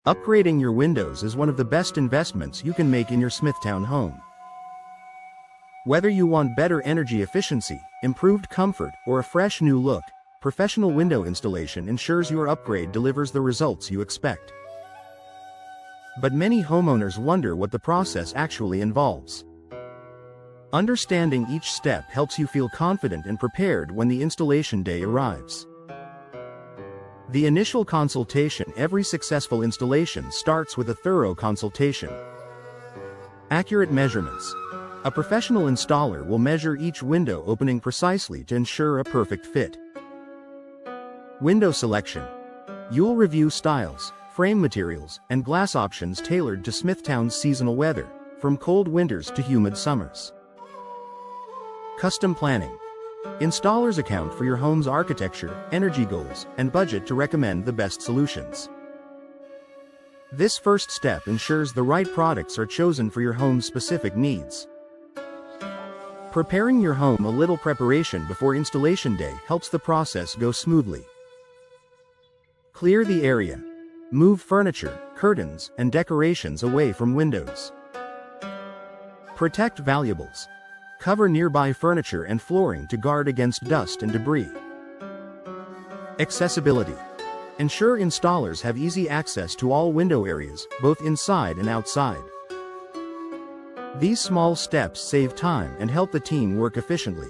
Upgrading your windows is one of the best investments you can make in your Smithtown home. Whether you want better energy efficiency, improved comfort, or a fresh new look, professional window installation ensures your upgrade delivers the results you expect. But many homeowners wonder what the process actually involves. Understanding each step helps you feel confident and prepared when the installation day arrives. The initial consultation. Every successful installation starts with a thorough consultation. Accurate measurements. A professional installer will measure each window opening precisely to ensure a perfect fit. Window selection. You'll review styles, frame materials, and glass options tailored to Smithtown's seasonal weather, from cold winters to humid summers. Custom planning. Installers account for your home's architecture, energy goals, and budget to recommend the best solutions. This first step ensures the right products are chosen for your home's specific needs. Preparing your home. A little preparation before installation day helps the process go smoothly. Clear the area. Move furniture, curtains, and decorations away from windows. Protect valuables. Cover nearby furniture and flooring to guard against dust and debris. Accessibility. Ensure installers have easy access to all window areas, both inside and outside. These small steps save time and help the team work efficiently.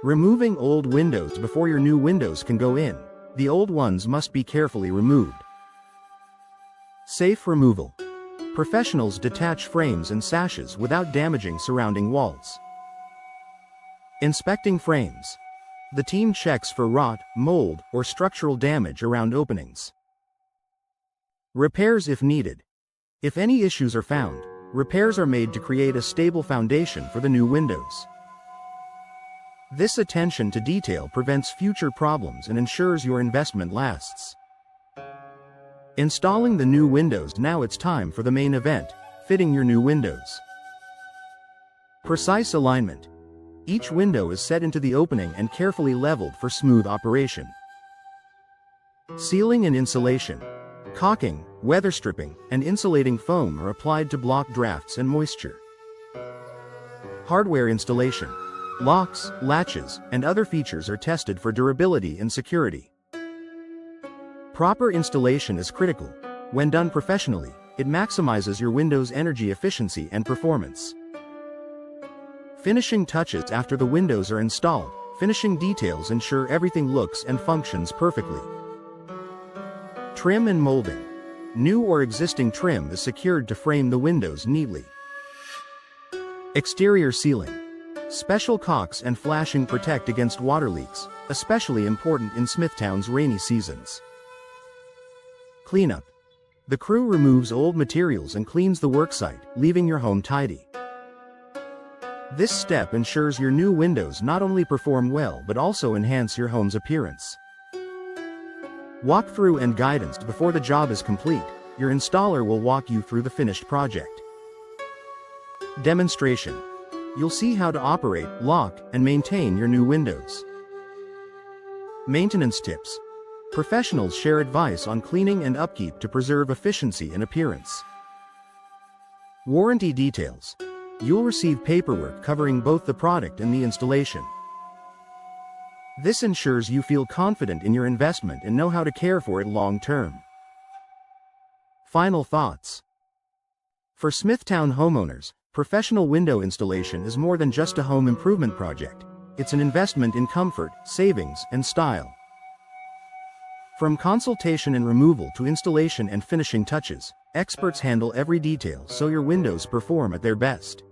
Removing old windows before your new windows can go in. The old ones must be carefully removed. Safe removal. Professionals detach frames and sashes without damaging surrounding walls. Inspecting frames. The team checks for rot, mold, or structural damage around openings. Repairs if needed. If any issues are found, repairs are made to create a stable foundation for the new windows. This attention to detail prevents future problems and ensures your investment lasts. Installing the new windows. Now it's time for the main event, fitting your new windows. Precise alignment. Each window is set into the opening and carefully leveled for smooth operation. Sealing and insulation. Caulking, weather stripping, and insulating foam are applied to block drafts and moisture. Hardware installation. Locks, latches, and other features are tested for durability and security. Proper installation is critical. When done professionally, it maximizes your window's energy efficiency and performance. Finishing touches. After the windows are installed, finishing details ensure everything looks and functions perfectly. Trim and molding. New or existing trim is secured to frame the windows neatly. Exterior sealing. Special caulks and flashing protect against water leaks, especially important in Smithtown's rainy seasons. Cleanup. The crew removes old materials and cleans the worksite, leaving your home tidy. This step ensures your new windows not only perform well but also enhance your home's appearance. Walkthrough and guidance. Before the job is complete, your installer will walk you through the finished project. Demonstration. You'll see how to operate, lock, and maintain your new windows. Maintenance tips. Professionals share advice on cleaning and upkeep to preserve efficiency and appearance. Warranty details. You'll receive paperwork covering both the product and the installation. This ensures you feel confident in your investment and know how to care for it long term. Final thoughts. For Smithtown homeowners, professional window installation is more than just a home improvement project. It's an investment in comfort, savings, and style. From consultation and removal to installation and finishing touches, experts handle every detail so your windows perform at their best.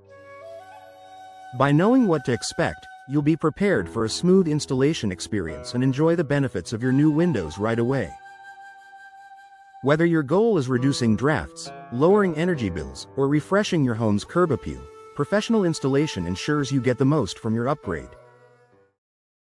By knowing what to expect, you'll be prepared for a smooth installation experience and enjoy the benefits of your new windows right away. Whether your goal is reducing drafts, lowering energy bills, or refreshing your home's curb appeal, professional installation ensures you get the most from your upgrade.